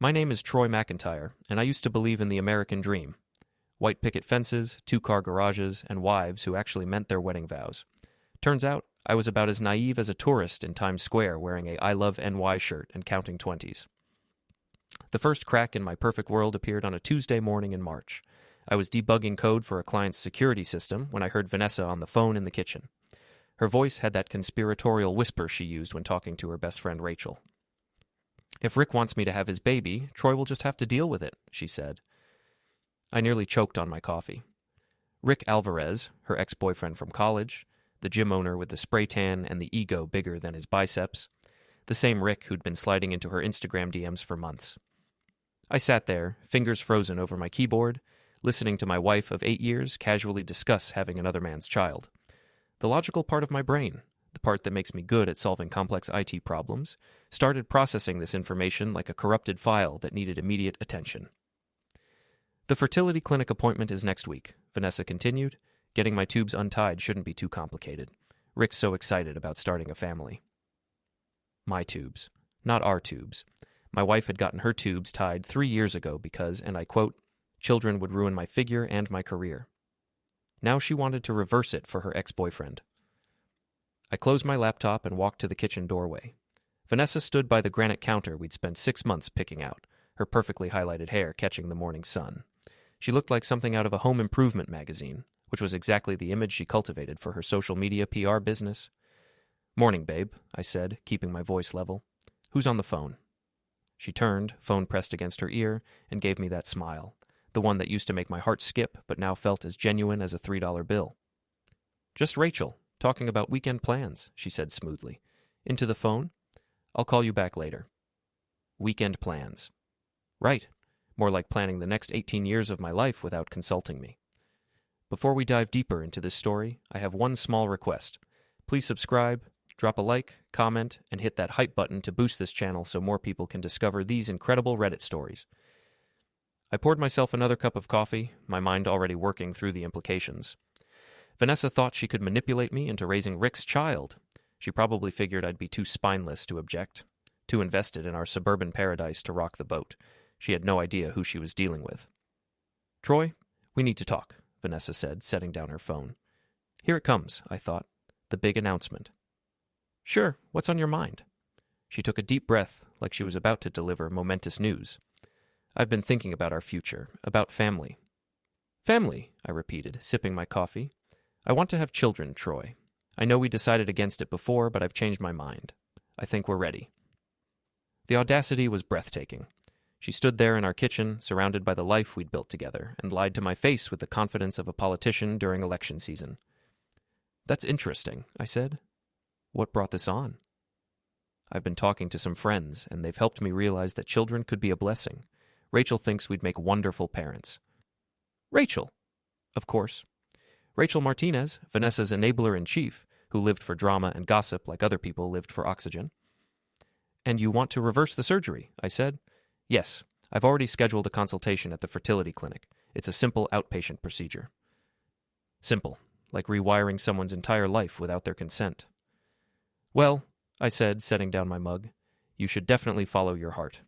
My name is Troy McIntyre, and I used to believe in the American dream. White picket fences, two-car garages, and wives who actually meant their wedding vows. Turns out, I was about as naive as a tourist in Times Square wearing a I Love NY shirt and counting 20s. The first crack in my perfect world appeared on a Tuesday morning in March. I was debugging code for a client's security system when I heard Vanessa on the phone in the kitchen. Her voice had that conspiratorial whisper she used when talking to her best friend Rachel. "If Rick wants me to have his baby, Troy will just have to deal with it," she said. I nearly choked on my coffee. Rick Alvarez, her ex-boyfriend from college, the gym owner with the spray tan and the ego bigger than his biceps, the same Rick who'd been sliding into her Instagram DMs for months. I sat there, fingers frozen over my keyboard, listening to my wife of 8 years casually discuss having another man's child. The logical part of my brain, the part that makes me good at solving complex IT problems, started processing this information like a corrupted file that needed immediate attention. "The fertility clinic appointment is next week," Vanessa continued. "Getting my tubes untied shouldn't be too complicated. Rick's so excited about starting a family." My tubes, not our tubes. My wife had gotten her tubes tied 3 years ago because, and I quote, "children would ruin my figure and my career." Now she wanted to reverse it for her ex-boyfriend. I closed my laptop and walked to the kitchen doorway. Vanessa stood by the granite counter we'd spent 6 months picking out, her perfectly highlighted hair catching the morning sun. She looked like something out of a home improvement magazine, which was exactly the image she cultivated for her social media PR business. "Morning, babe," I said, keeping my voice level. "Who's on the phone?" She turned, phone pressed against her ear, and gave me that smile, the one that used to make my heart skip but now felt as genuine as a $3 bill. "Just Rachel, talking about weekend plans," she said smoothly. "Into the phone? I'll call you back later." Weekend plans. Right. More like planning the next 18 years of my life without consulting me. Before we dive deeper into this story, I have one small request. Please subscribe, drop a like, comment, and hit that hype button to boost this channel so more people can discover these incredible Reddit stories. I poured myself another cup of coffee, my mind already working through the implications. Vanessa thought she could manipulate me into raising Rick's child. She probably figured I'd be too spineless to object, too invested in our suburban paradise to rock the boat. She had no idea who she was dealing with. "Troy, we need to talk," Vanessa said, setting down her phone. "Here it comes," I thought. The big announcement. "Sure, what's on your mind?" She took a deep breath, like she was about to deliver momentous news. "I've been thinking about our future, about family." "Family," I repeated, sipping my coffee. "I want to have children, Troy. I know we decided against it before, but I've changed my mind. I think we're ready." The audacity was breathtaking. She stood there in our kitchen, surrounded by the life we'd built together, and lied to my face with the confidence of a politician during election season. "That's interesting," I said. "What brought this on?" "I've been talking to some friends, and they've helped me realize that children could be a blessing. Rachel thinks we'd make wonderful parents." "Rachel?" "Of course. Rachel Martinez, Vanessa's enabler-in-chief, who lived for drama and gossip like other people lived for oxygen." "And you want to reverse the surgery," I said. "Yes, I've already scheduled a consultation at the fertility clinic. It's a simple outpatient procedure." Simple, like rewiring someone's entire life without their consent. "Well," I said, setting down my mug, "you should definitely follow your heart."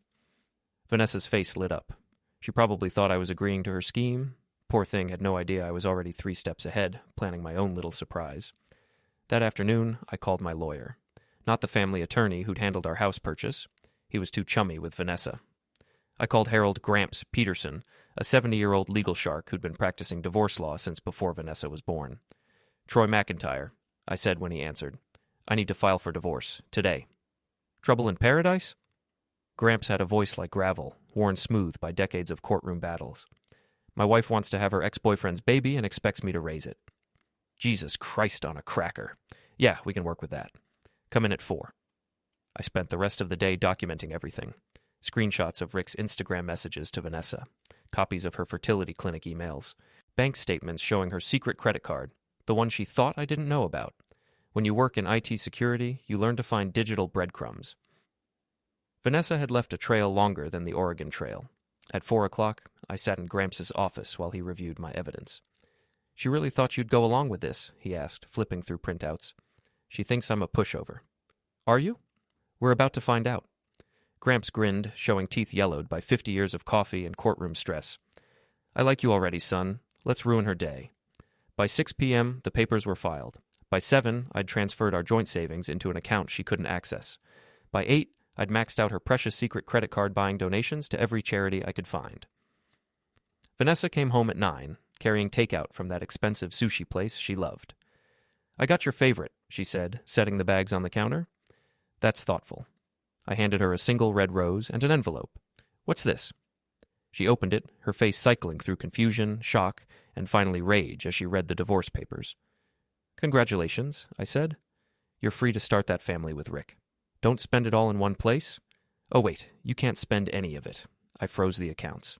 Vanessa's face lit up. She probably thought I was agreeing to her scheme. Poor thing had no idea I was already 3 steps ahead, planning my own little surprise. That afternoon, I called my lawyer. Not the family attorney who'd handled our house purchase. He was too chummy with Vanessa. I called Harold Gramps Peterson, a 70-year-old legal shark who'd been practicing divorce law since before Vanessa was born. "Troy McIntyre," I said when he answered. "I need to file for divorce, today." "Trouble in paradise?" Gramps had a voice like gravel, worn smooth by decades of courtroom battles. "My wife wants to have her ex-boyfriend's baby and expects me to raise it." "Jesus Christ on a cracker. Yeah, we can work with that. Come in at 4. I spent the rest of the day documenting everything. Screenshots of Rick's Instagram messages to Vanessa, copies of her fertility clinic emails, bank statements showing her secret credit card, the one she thought I didn't know about. When you work in IT security, you learn to find digital breadcrumbs. Vanessa had left a trail longer than the Oregon Trail. At 4 o'clock, I sat in Gramps' office while he reviewed my evidence. "She really thought you'd go along with this?" he asked, flipping through printouts. "She thinks I'm a pushover." "Are you?" "We're about to find out." Gramps grinned, showing teeth yellowed by 50 years of coffee and courtroom stress. I like you already, son. Let's ruin her day. By 6 p.m., the papers were filed. By 7, I'd transferred our joint savings into an account she couldn't access. By 8, I'd maxed out her precious secret credit card buying donations to every charity I could find. Vanessa came home at 9, carrying takeout from that expensive sushi place she loved. I got your favorite, she said, setting the bags on the counter. That's thoughtful. I handed her a single red rose and an envelope. What's this? She opened it, her face cycling through confusion, shock, and finally rage as she read the divorce papers. Congratulations, I said. You're free to start that family with Rick. Don't spend it all in one place. Oh wait, you can't spend any of it. I froze the accounts.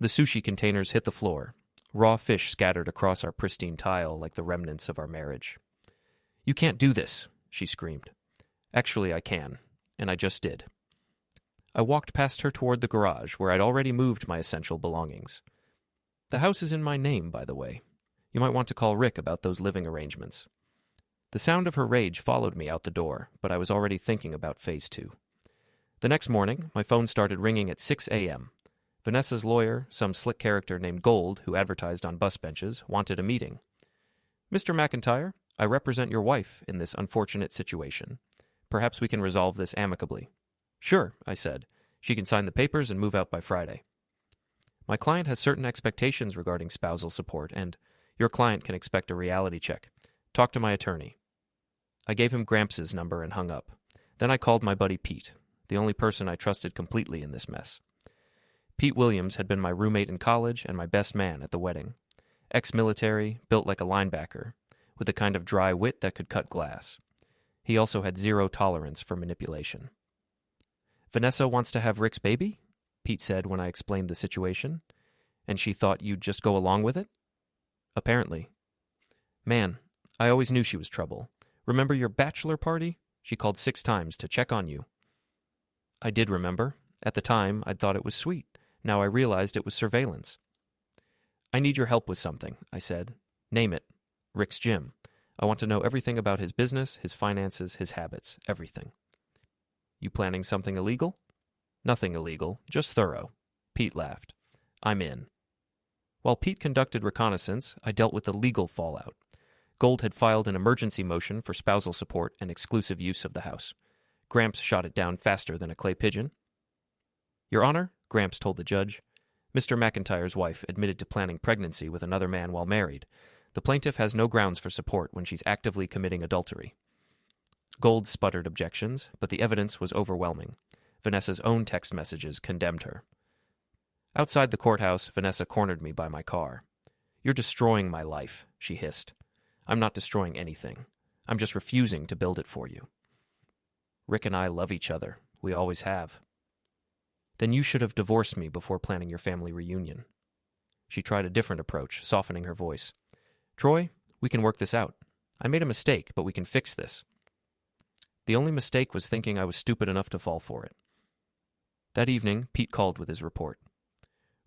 The sushi containers hit the floor. Raw fish scattered across our pristine tile like the remnants of our marriage. You can't do this, she screamed. Actually, I can, and I just did. I walked past her toward the garage, where I'd already moved my essential belongings. The house is in my name, by the way. You might want to call Rick about those living arrangements. The sound of her rage followed me out the door, but I was already thinking about Phase 2. The next morning, my phone started ringing at 6 a.m. Vanessa's lawyer, some slick character named Gold, who advertised on bus benches, wanted a meeting. Mr. McIntyre, I represent your wife in this unfortunate situation. Perhaps we can resolve this amicably. Sure, I said. She can sign the papers and move out by Friday. My client has certain expectations regarding spousal support, and your client can expect a reality check. Talk to my attorney. I gave him Gramps' number and hung up. Then I called my buddy Pete, the only person I trusted completely in this mess. Pete Williams had been my roommate in college and my best man at the wedding. Ex-military, built like a linebacker, with the kind of dry wit that could cut glass. He also had zero tolerance for manipulation. Vanessa wants to have Rick's baby? Pete said when I explained the situation. And she thought you'd just go along with it? Apparently. Man, I always knew she was trouble. Remember your bachelor party? She called 6 times to check on you. I did remember. At the time, I'd thought it was sweet. Now I realized it was surveillance. I need your help with something, I said. Name it. Rick's gym. I want to know everything about his business, his finances, his habits, everything. You planning something illegal? Nothing illegal, just thorough. Pete laughed. I'm in. While Pete conducted reconnaissance, I dealt with the legal fallout. Gold had filed an emergency motion for spousal support and exclusive use of the house. Gramps shot it down faster than a clay pigeon. Your Honor, Gramps told the judge, Mr. McIntyre's wife admitted to planning pregnancy with another man while married. The plaintiff has no grounds for support when she's actively committing adultery. Gold sputtered objections, but the evidence was overwhelming. Vanessa's own text messages condemned her. Outside the courthouse, Vanessa cornered me by my car. You're destroying my life, she hissed. I'm not destroying anything. I'm just refusing to build it for you. Rick and I love each other. We always have. Then you should have divorced me before planning your family reunion. She tried a different approach, softening her voice. Troy, we can work this out. I made a mistake, but we can fix this. The only mistake was thinking I was stupid enough to fall for it. That evening, Pete called with his report.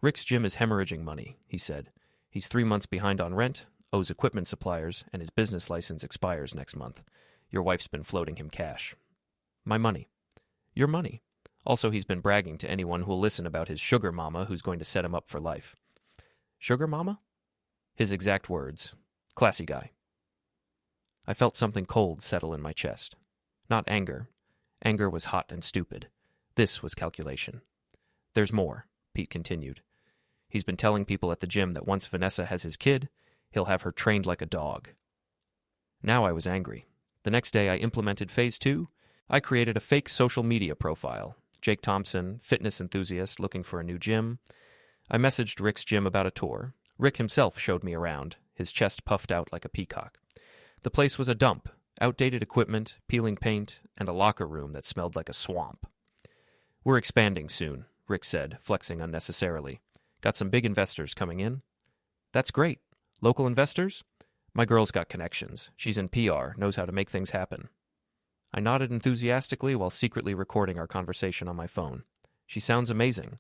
Rick's gym is hemorrhaging money, he said. He's 3 months behind on rent, owes equipment suppliers, and his business license expires next month. Your wife's been floating him cash. My money. Your money. Also, he's been bragging to anyone who'll listen about his sugar mama who's going to set him up for life. Sugar mama? His exact words. Classy guy. I felt something cold settle in my chest. Not anger. Anger was hot and stupid. This was calculation. There's more, Pete continued. He's been telling people at the gym that once Vanessa has his kid, he'll have her trained like a dog. Now I was angry. The next day I implemented Phase 2. I created a fake social media profile. Jake Thompson, fitness enthusiast looking for a new gym. I messaged Rick's gym about a tour. Rick himself showed me around, his chest puffed out like a peacock. The place was a dump, outdated equipment, peeling paint, and a locker room that smelled like a swamp. We're expanding soon, Rick said, flexing unnecessarily. Got some big investors coming in. That's great. Local investors? My girl's got connections. She's in PR, knows how to make things happen. I nodded enthusiastically while secretly recording our conversation on my phone. She sounds amazing.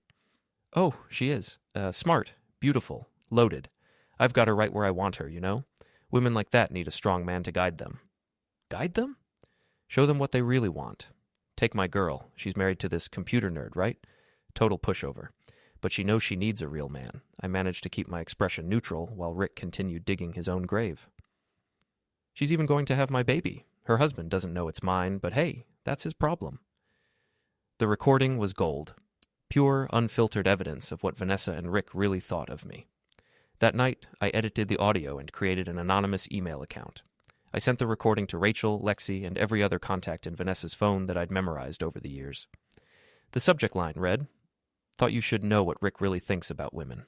Oh, she is. Smart, beautiful, loaded. I've got her right where I want her, you know? Women like that need a strong man to guide them. Guide them? Show them what they really want. Take my girl. She's married to this computer nerd, right? Total pushover. But she knows she needs a real man. I managed to keep my expression neutral while Rick continued digging his own grave. She's even going to have my baby. Her husband doesn't know it's mine, but hey, that's his problem. The recording was gold. Pure, unfiltered evidence of what Vanessa and Rick really thought of me. That night, I edited the audio and created an anonymous email account. I sent the recording to Rachel, Lexi, and every other contact in Vanessa's phone that I'd memorized over the years. The subject line read, "Thought you should know what Rick really thinks about women."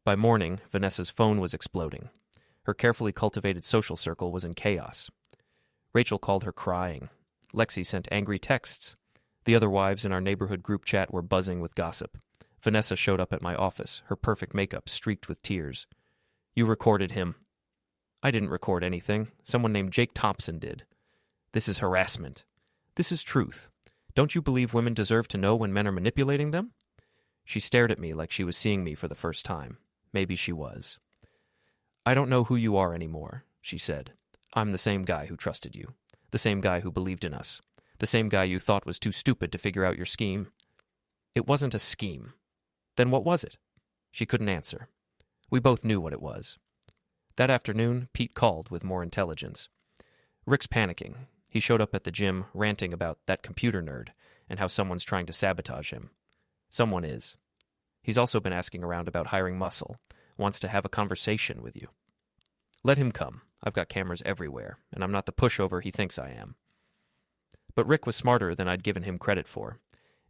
By morning, Vanessa's phone was exploding. Her carefully cultivated social circle was in chaos. Rachel called her crying. Lexi sent angry texts. The other wives in our neighborhood group chat were buzzing with gossip. Vanessa showed up at my office, her perfect makeup streaked with tears. "You recorded him." "I didn't record anything. Someone named Jake Thompson did." "This is harassment." "This is truth. Don't you believe women deserve to know when men are manipulating them?" She stared at me like she was seeing me for the first time. Maybe she was. "I don't know who you are anymore," she said. "I'm the same guy who trusted you. The same guy who believed in us. The same guy you thought was too stupid to figure out your scheme." "It wasn't a scheme." "Then what was it?" She couldn't answer. We both knew what it was. That afternoon, Pete called with more intelligence. "Rick's panicking. He showed up at the gym ranting about that computer nerd and how someone's trying to sabotage him. Someone is. He's also been asking around about hiring muscle, wants to have a conversation with you. Let him come. I've got cameras everywhere, and I'm not the pushover he thinks I am." But Rick was smarter than I'd given him credit for.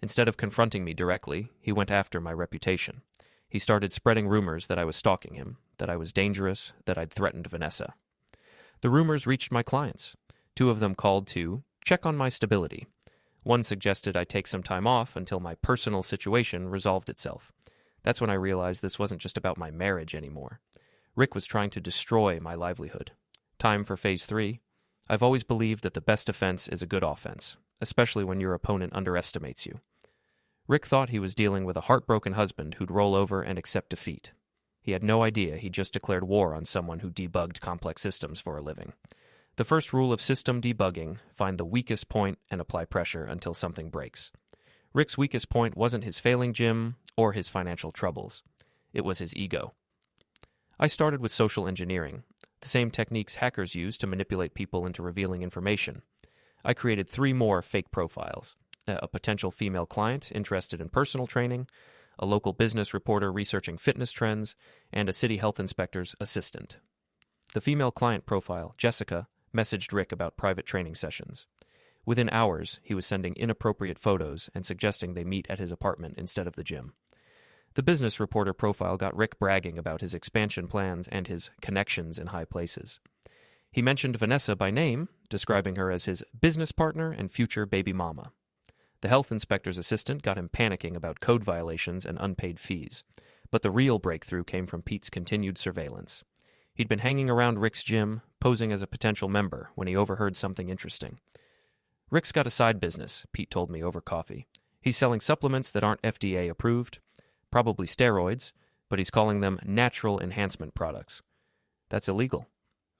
Instead of confronting me directly, he went after my reputation. He started spreading rumors that I was stalking him, that I was dangerous, that I'd threatened Vanessa. The rumors reached my clients. 2 of them called to check on my stability. One suggested I take some time off until my personal situation resolved itself. That's when I realized this wasn't just about my marriage anymore. Rick was trying to destroy my livelihood. Time for phase 3. I've always believed that the best defense is a good offense, especially when your opponent underestimates you. Rick thought he was dealing with a heartbroken husband who'd roll over and accept defeat. He had no idea he just declared war on someone who debugged complex systems for a living. The first rule of system debugging, find the weakest point and apply pressure until something breaks. Rick's weakest point wasn't his failing gym or his financial troubles. It was his ego. I started with social engineering, the same techniques hackers use to manipulate people into revealing information. I created 3 more fake profiles: a potential female client interested in personal training, a local business reporter researching fitness trends, and a city health inspector's assistant. The female client profile, Jessica, messaged Rick about private training sessions. Within hours, he was sending inappropriate photos and suggesting they meet at his apartment instead of the gym. The business reporter profile got Rick bragging about his expansion plans and his connections in high places. He mentioned Vanessa by name, describing her as his business partner and future baby mama. The health inspector's assistant got him panicking about code violations and unpaid fees. But the real breakthrough came from Pete's continued surveillance. He'd been hanging around Rick's gym, posing as a potential member, when he overheard something interesting. "Rick's got a side business," Pete told me over coffee. "He's selling supplements that aren't FDA approved, probably steroids, but he's calling them natural enhancement products. That's illegal.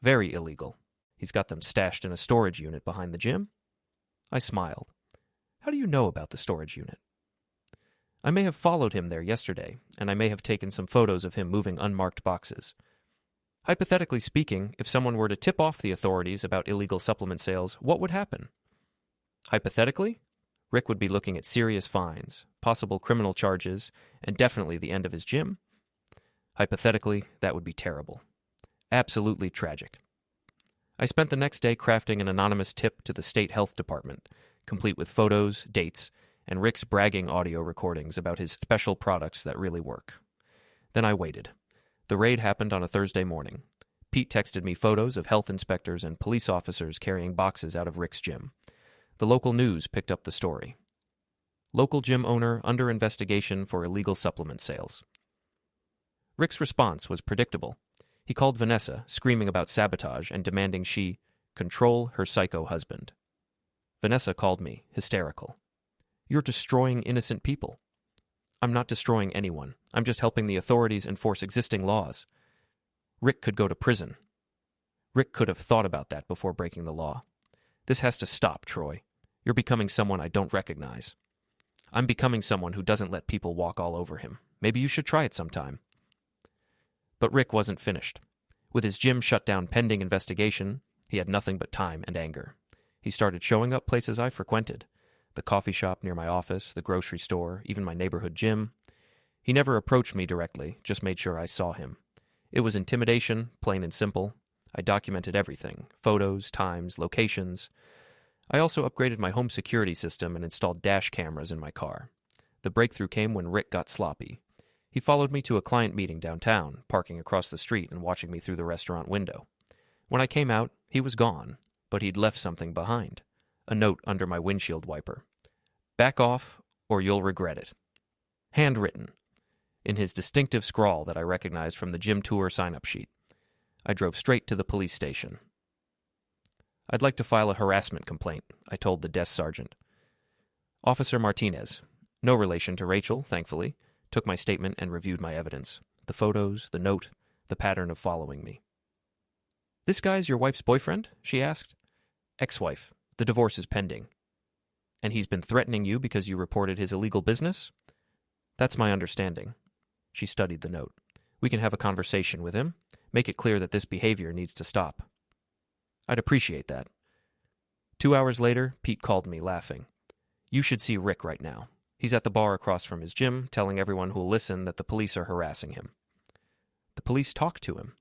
Very illegal. He's got them stashed in a storage unit behind the gym." I smiled. "How do you know about the storage unit?" "I may have followed him there yesterday, and I may have taken some photos of him moving unmarked boxes. Hypothetically speaking, if someone were to tip off the authorities about illegal supplement sales, what would happen?" "Hypothetically? Rick would be looking at serious fines, possible criminal charges, and definitely the end of his gym. Hypothetically, that would be terrible. Absolutely tragic." I spent the next day crafting an anonymous tip to the state health department, complete with photos, dates, and Rick's bragging audio recordings about his special products that really work. Then I waited. The raid happened on a Thursday morning. Pete texted me photos of health inspectors and police officers carrying boxes out of Rick's gym. The local news picked up the story. Local gym owner under investigation for illegal supplement sales. Rick's response was predictable. He called Vanessa, screaming about sabotage and demanding she control her psycho husband. Vanessa called me, hysterical. "You're destroying innocent people." "I'm not destroying anyone. I'm just helping the authorities enforce existing laws." Rick could go to prison. Rick could have thought about that before breaking the law. "This has to stop, Troy. You're becoming someone I don't recognize. I'm becoming someone who doesn't let people walk all over him. Maybe you should try it sometime." But Rick wasn't finished. With his gym shut down pending investigation, he had nothing but time and anger. He started showing up places I frequented: the coffee shop near my office, the grocery store, even my neighborhood gym. He never approached me directly, just made sure I saw him. It was intimidation, plain and simple. I documented everything: photos, times, locations. I also upgraded my home security system and installed dash cameras in my car. The breakthrough came when Rick got sloppy. He followed me to a client meeting downtown, parking across the street and watching me through the restaurant window. When I came out, he was gone, but he'd left something behind. A note under my windshield wiper. "Back off, or you'll regret it." Handwritten, in his distinctive scrawl that I recognized from the gym tour sign-up sheet. I drove straight to the police station. "I'd like to file a harassment complaint," I told the desk sergeant. Officer Martinez, no relation to Rachel, thankfully, took my statement and reviewed my evidence. The photos, the note, the pattern of following me. "This guy's your wife's boyfriend?" she asked. "Ex-wife. The divorce is pending." "And he's been threatening you because you reported his illegal business?" "That's my understanding." She studied the note. "We can have a conversation with him. Make it clear that this behavior needs to stop." "I'd appreciate that." 2 hours later, Pete called me, laughing. "You should see Rick right now. He's at the bar across from his gym, telling everyone who'll listen that the police are harassing him." "The police talked to him?"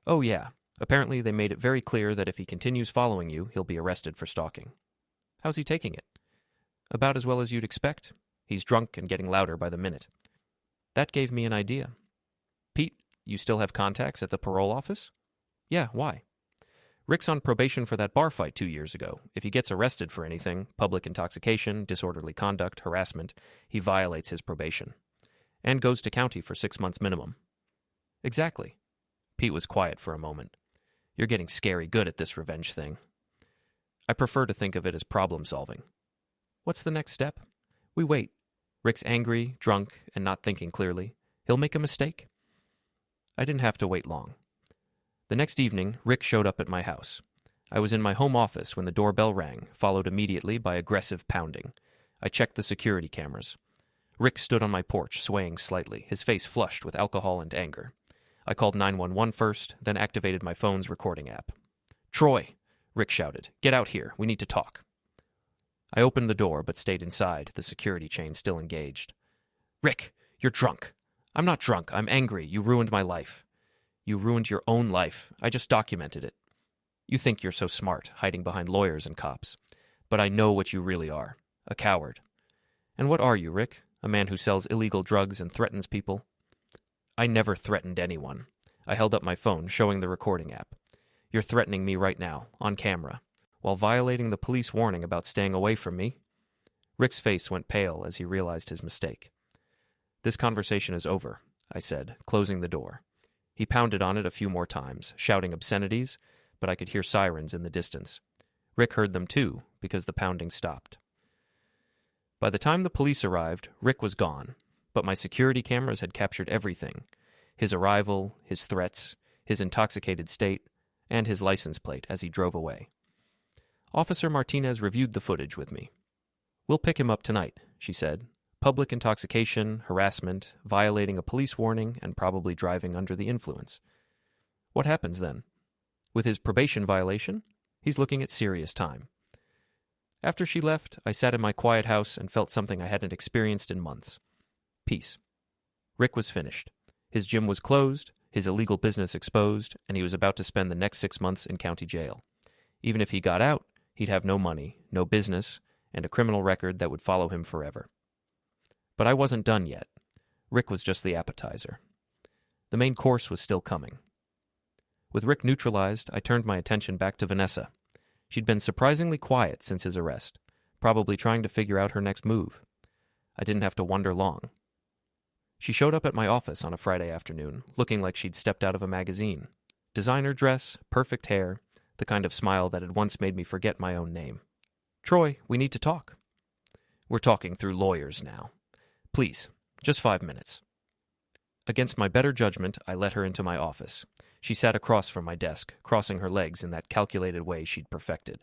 "Oh, yeah. Apparently they made it very clear that if he continues following you, he'll be arrested for stalking." "How's he taking it?" "About as well as you'd expect. He's drunk and getting louder by the minute." That gave me an idea. "Pete, you still have contacts at the parole office?" "Yeah, why?" "Rick's on probation for that bar fight 2 years ago. If he gets arrested for anything, public intoxication, disorderly conduct, harassment, he violates his probation. And goes to county for 6 months minimum." "Exactly." Pete was quiet for a moment. "You're getting scary good at this revenge thing." "I prefer to think of it as problem solving." "What's the next step?" "We wait. Rick's angry, drunk, and not thinking clearly. He'll make a mistake." I didn't have to wait long. The next evening, Rick showed up at my house. I was in my home office when the doorbell rang, followed immediately by aggressive pounding. I checked the security cameras. Rick stood on my porch, swaying slightly, his face flushed with alcohol and anger. I called 911 first, then activated my phone's recording app. "Troy!" Rick shouted. "Get out here. We need to talk." I opened the door, but stayed inside, the security chain still engaged. "Rick, you're drunk." "I'm not drunk. I'm angry. You ruined my life." "You ruined your own life. I just documented it." "You think you're so smart, hiding behind lawyers and cops. But I know what you really are. A coward." "And what are you, Rick? A man who sells illegal drugs and threatens people?" "I never threatened anyone." I held up my phone, showing the recording app. "You're threatening me right now, on camera, while violating the police warning about staying away from me." Rick's face went pale as he realized his mistake. "This conversation is over," I said, closing the door. He pounded on it a few more times, shouting obscenities, but I could hear sirens in the distance. Rick heard them too, because the pounding stopped. By the time the police arrived, Rick was gone, but my security cameras had captured everything: his arrival, his threats, his intoxicated state, and his license plate as he drove away. Officer Martinez reviewed the footage with me. "We'll pick him up tonight," she said. "Public intoxication, harassment, violating a police warning, and probably driving under the influence." "What happens then?" "With his probation violation, he's looking at serious time." After she left, I sat in my quiet house and felt something I hadn't experienced in months. Peace. Rick was finished. His gym was closed, his illegal business exposed, and he was about to spend the next 6 months in county jail. Even if he got out, he'd have no money, no business, and a criminal record that would follow him forever. But I wasn't done yet. Rick was just the appetizer. The main course was still coming. With Rick neutralized, I turned my attention back to Vanessa. She'd been surprisingly quiet since his arrest, probably trying to figure out her next move. I didn't have to wonder long. She showed up at my office on a Friday afternoon, looking like she'd stepped out of a magazine. Designer dress, perfect hair, the kind of smile that had once made me forget my own name. "Troy, we need to talk." "We're talking through lawyers now. Please, just 5 minutes." Against my better judgment, I let her into my office. She sat across from my desk, crossing her legs in that calculated way she'd perfected.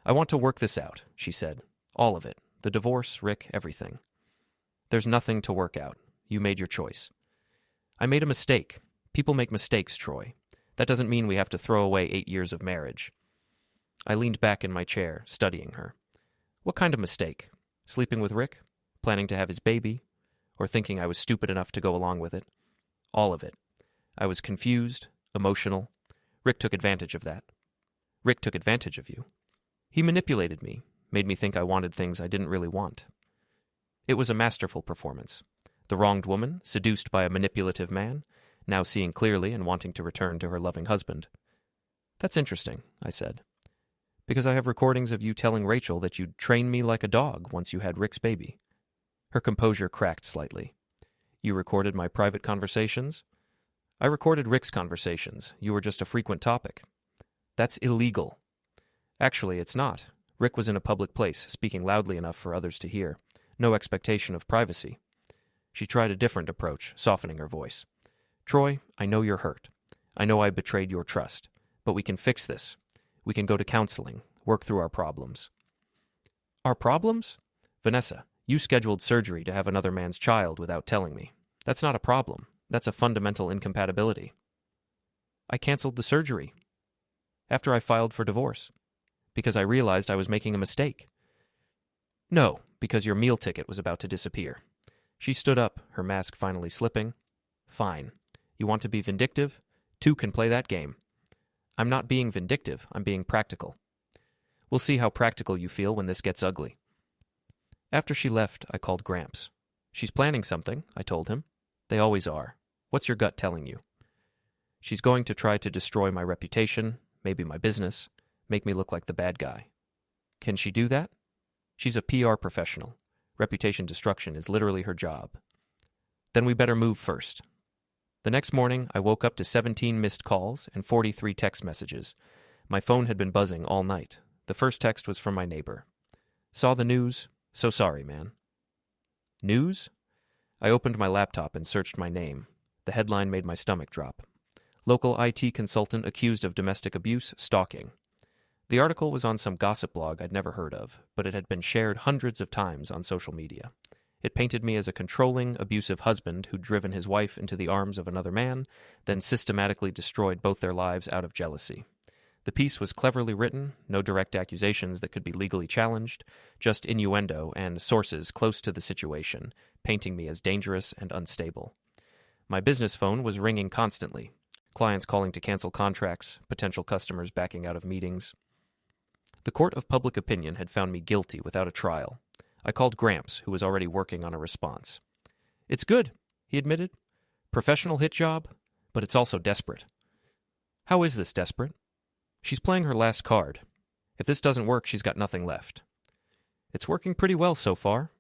"I want to work this out," she said. All of it. The divorce, Rick, everything. There's nothing to work out. You made your choice. I made a mistake. People make mistakes, Troy. That doesn't mean we have to throw away 8 years of marriage. I leaned back in my chair, studying her. What kind of mistake? Sleeping with Rick? Planning to have his baby? Or thinking I was stupid enough to go along with it? All of it. I was confused, emotional. Rick took advantage of that. Rick took advantage of you. He manipulated me, made me think I wanted things I didn't really want. It was a masterful performance. The wronged woman, seduced by a manipulative man, now seeing clearly and wanting to return to her loving husband. That's interesting, I said. Because I have recordings of you telling Rachel that you'd train me like a dog once you had Rick's baby. Her composure cracked slightly. You recorded my private conversations? I recorded Rick's conversations. You were just a frequent topic. That's illegal. Actually, it's not. Rick was in a public place, speaking loudly enough for others to hear. No expectation of privacy. She tried a different approach, softening her voice. Troy, I know you're hurt. I know I betrayed your trust. But we can fix this. We can go to counseling, work through our problems. Our problems? Vanessa, you scheduled surgery to have another man's child without telling me. That's not a problem. That's a fundamental incompatibility. I canceled the surgery after I filed for divorce because I realized I was making a mistake. No, because your meal ticket was about to disappear. She stood up, her mask finally slipping. Fine. You want to be vindictive? Two can play that game. I'm not being vindictive, I'm being practical. We'll see how practical you feel when this gets ugly. After she left, I called Gramps. She's planning something, I told him. They always are. What's your gut telling you? She's going to try to destroy my reputation, maybe my business, make me look like the bad guy. Can she do that? She's a PR professional. Reputation destruction is literally her job. Then we better move first. The next morning, I woke up to 17 missed calls and 43 text messages. My phone had been buzzing all night. The first text was from my neighbor. Saw the news. So sorry, man. News? I opened my laptop and searched my name. The headline made my stomach drop. Local IT consultant accused of domestic abuse, stalking. The article was on some gossip blog I'd never heard of, but it had been shared hundreds of times on social media. It painted me as a controlling, abusive husband who'd driven his wife into the arms of another man, then systematically destroyed both their lives out of jealousy. The piece was cleverly written, no direct accusations that could be legally challenged, just innuendo and sources close to the situation, painting me as dangerous and unstable. My business phone was ringing constantly, clients calling to cancel contracts, potential customers backing out of meetings. The court of public opinion had found me guilty without a trial. I called Gramps, who was already working on a response. It's good, he admitted. Professional hit job, but it's also desperate. How is this desperate? She's playing her last card. If this doesn't work, she's got nothing left. It's working pretty well so far.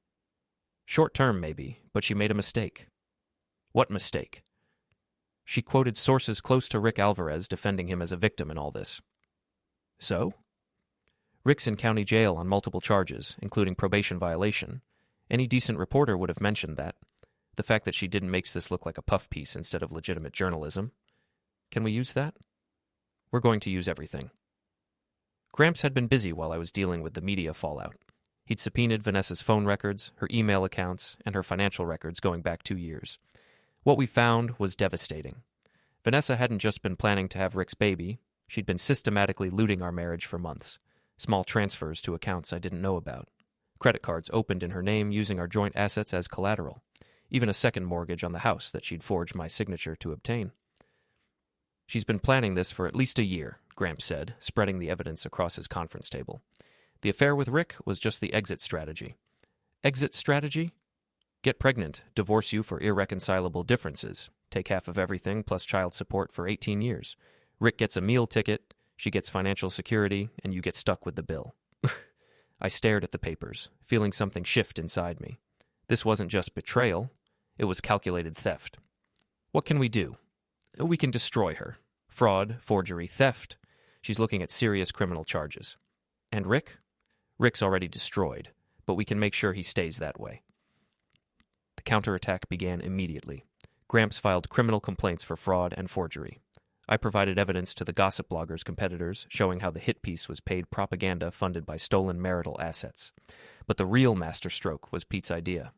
Short term, maybe, but she made a mistake. What mistake? She quoted sources close to Rick Alvarez defending him as a victim in all this. So? Rick's in county jail on multiple charges, including probation violation. Any decent reporter would have mentioned that. The fact that she didn't makes this look like a puff piece instead of legitimate journalism. Can we use that? We're going to use everything. Gramps had been busy while I was dealing with the media fallout. He'd subpoenaed Vanessa's phone records, her email accounts, and her financial records going back 2 years. What we found was devastating. Vanessa hadn't just been planning to have Rick's baby, she'd been systematically looting our marriage for months. Small transfers to accounts I didn't know about. Credit cards opened in her name using our joint assets as collateral. Even a second mortgage on the house that she'd forged my signature to obtain. She's been planning this for at least a year, Gramps said, spreading the evidence across his conference table. The affair with Rick was just the exit strategy. Exit strategy? Get pregnant, divorce you for irreconcilable differences, take half of everything plus child support for 18 years. Rick gets a meal ticket, she gets financial security, and you get stuck with the bill. I stared at the papers, feeling something shift inside me. This wasn't just betrayal, it was calculated theft. What can we do? We can destroy her. Fraud, forgery, theft. She's looking at serious criminal charges. And Rick? Rick's already destroyed, but we can make sure he stays that way. The counterattack began immediately. Gramps filed criminal complaints for fraud and forgery. I provided evidence to the gossip blogger's competitors, showing how the hit piece was paid propaganda funded by stolen marital assets. But the real masterstroke was Pete's idea.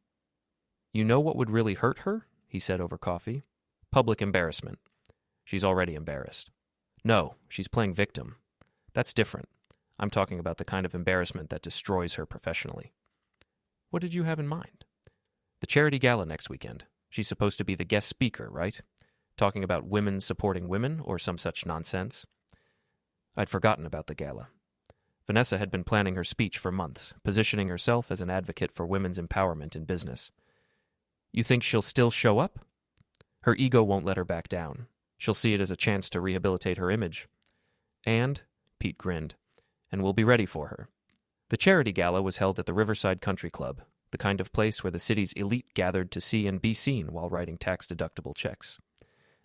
"You know what would really hurt her?" he said over coffee. "Public embarrassment. She's already embarrassed." "No, she's playing victim. That's different. I'm talking about the kind of embarrassment that destroys her professionally." "What did you have in mind?" "The charity gala next weekend. She's supposed to be the guest speaker, right? Talking about women supporting women or some such nonsense." I'd forgotten about the gala. Vanessa had been planning her speech for months, positioning herself as an advocate for women's empowerment in business. "You think she'll still show up?" "Her ego won't let her back down. She'll see it as a chance to rehabilitate her image." "And," Pete grinned, "and we'll be ready for her." The charity gala was held at the Riverside Country Club, the kind of place where the city's elite gathered to see and be seen while writing tax-deductible checks.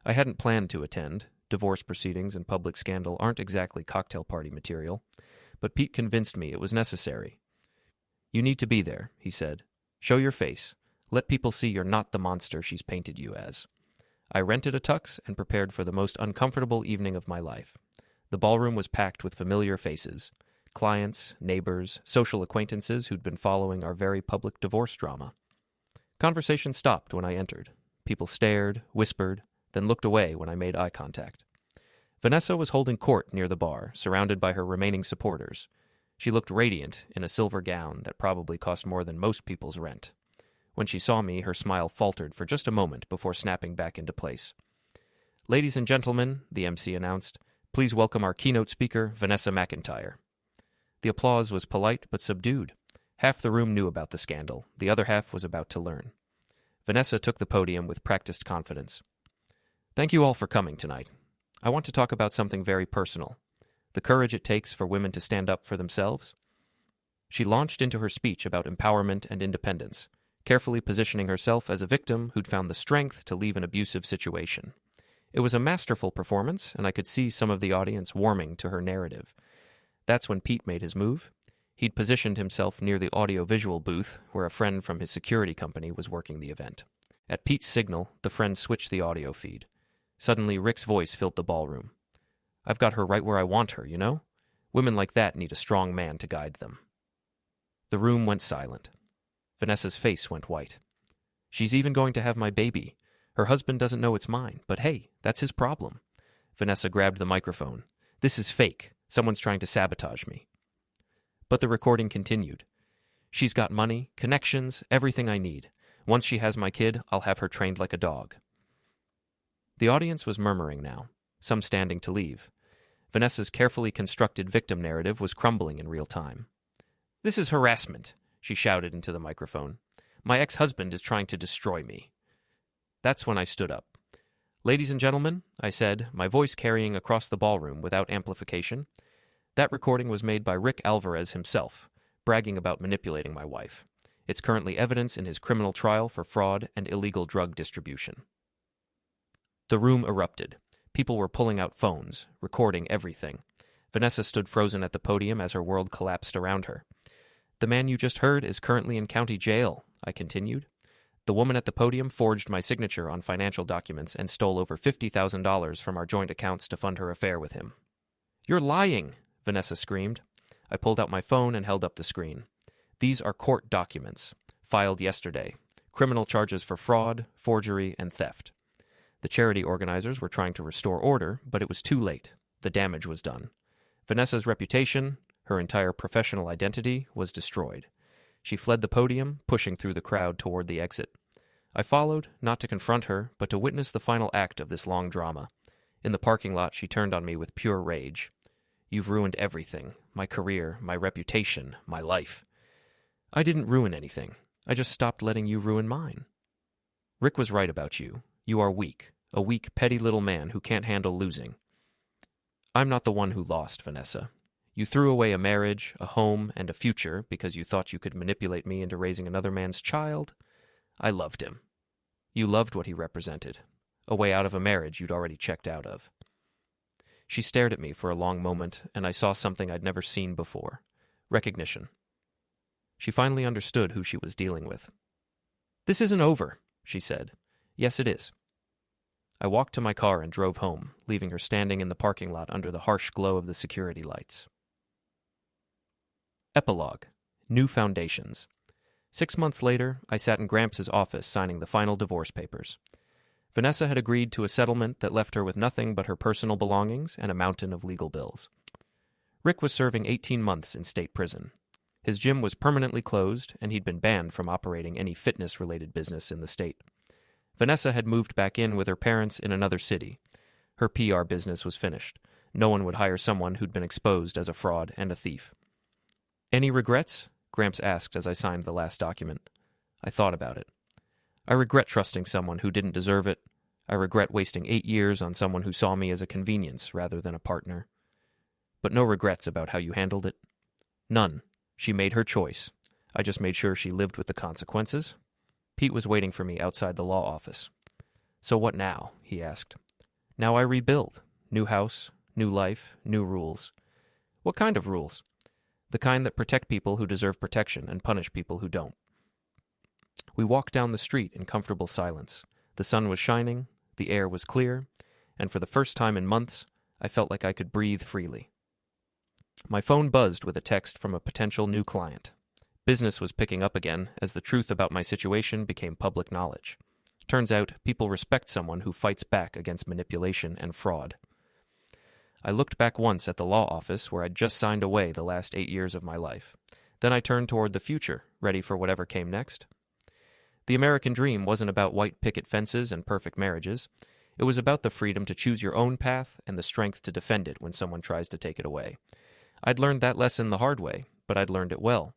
I hadn't planned to attend. Divorce proceedings and public scandal aren't exactly cocktail party material, but Pete convinced me it was necessary. "You need to be there," he said. "Show your face. Let people see you're not the monster she's painted you as." I rented a tux and prepared for the most uncomfortable evening of my life. The ballroom was packed with familiar faces. Clients, neighbors, social acquaintances who'd been following our very public divorce drama. Conversation stopped when I entered. People stared, whispered, then looked away when I made eye contact. Vanessa was holding court near the bar, surrounded by her remaining supporters. She looked radiant in a silver gown that probably cost more than most people's rent. When she saw me, her smile faltered for just a moment before snapping back into place. "Ladies and gentlemen," the MC announced, "please welcome our keynote speaker, Vanessa McIntyre." The applause was polite but subdued. Half the room knew about the scandal. The other half was about to learn. Vanessa took the podium with practiced confidence. "Thank you all for coming tonight. I want to talk about something very personal. The courage it takes for women to stand up for themselves." She launched into her speech about empowerment and independence, carefully positioning herself as a victim who'd found the strength to leave an abusive situation. It was a masterful performance, and I could see some of the audience warming to her narrative. That's when Pete made his move. He'd positioned himself near the audio-visual booth where a friend from his security company was working the event. At Pete's signal, the friend switched the audio feed. Suddenly, Rick's voice filled the ballroom. "I've got her right where I want her, you know? Women like that need a strong man to guide them." The room went silent. Vanessa's face went white. "She's even going to have my baby. Her husband doesn't know it's mine, but hey, that's his problem." Vanessa grabbed the microphone. "This is fake. Someone's trying to sabotage me." But the recording continued. "She's got money, connections, everything I need. Once she has my kid, I'll have her trained like a dog." The audience was murmuring now, some standing to leave. Vanessa's carefully constructed victim narrative was crumbling in real time. "This is harassment," she shouted into the microphone. "My ex-husband is trying to destroy me." That's when I stood up. "Ladies and gentlemen," I said, my voice carrying across the ballroom without amplification, "that recording was made by Rick Alvarez himself, bragging about manipulating my wife. It's currently evidence in his criminal trial for fraud and illegal drug distribution." The room erupted. People were pulling out phones, recording everything. Vanessa stood frozen at the podium as her world collapsed around her. "The man you just heard is currently in county jail," I continued. "The woman at the podium forged my signature on financial documents and stole over $50,000 from our joint accounts to fund her affair with him." "You're lying!" Vanessa screamed. I pulled out my phone and held up the screen. "These are court documents, filed yesterday. Criminal charges for fraud, forgery, and theft." The charity organizers were trying to restore order, but it was too late. The damage was done. Vanessa's reputation, her entire professional identity, was destroyed. She fled the podium, pushing through the crowd toward the exit. I followed, not to confront her, but to witness the final act of this long drama. In the parking lot, she turned on me with pure rage. "You've ruined everything. My career, my reputation, my life." "I didn't ruin anything. I just stopped letting you ruin mine." "Rick was right about you. You are weak. A weak, petty little man who can't handle losing." "I'm not the one who lost, Vanessa. You threw away a marriage, a home, and a future because you thought you could manipulate me into raising another man's child. I loved him. You loved what he represented. A way out of a marriage you'd already checked out of." She stared at me for a long moment, and I saw something I'd never seen before. Recognition. She finally understood who she was dealing with. "This isn't over," she said. "Yes, it is." I walked to my car and drove home, leaving her standing in the parking lot under the harsh glow of the security lights. Epilogue. New Foundations. 6 months later, I sat in Gramps' office signing the final divorce papers. Vanessa had agreed to a settlement that left her with nothing but her personal belongings and a mountain of legal bills. Rick was serving 18 months in state prison. His gym was permanently closed, and he'd been banned from operating any fitness-related business in the state. Vanessa had moved back in with her parents in another city. Her PR business was finished. No one would hire someone who'd been exposed as a fraud and a thief. "Any regrets?" Gramps asked as I signed the last document. I thought about it. I regret trusting someone who didn't deserve it. I regret wasting 8 years on someone who saw me as a convenience rather than a partner. But no regrets about how you handled it. None. She made her choice. I just made sure she lived with the consequences. Pete was waiting for me outside the law office. "So what now?" he asked. "Now I rebuild. New house, new life, new rules." "What kind of rules?" "The kind that protect people who deserve protection and punish people who don't." We walked down the street in comfortable silence. The sun was shining, the air was clear, and for the first time in months, I felt like I could breathe freely. My phone buzzed with a text from a potential new client. Business was picking up again as the truth about my situation became public knowledge. Turns out, people respect someone who fights back against manipulation and fraud. I looked back once at the law office where I'd just signed away the last 8 years of my life. Then I turned toward the future, ready for whatever came next. The American dream wasn't about white picket fences and perfect marriages. It was about the freedom to choose your own path and the strength to defend it when someone tries to take it away. I'd learned that lesson the hard way, but I'd learned it well.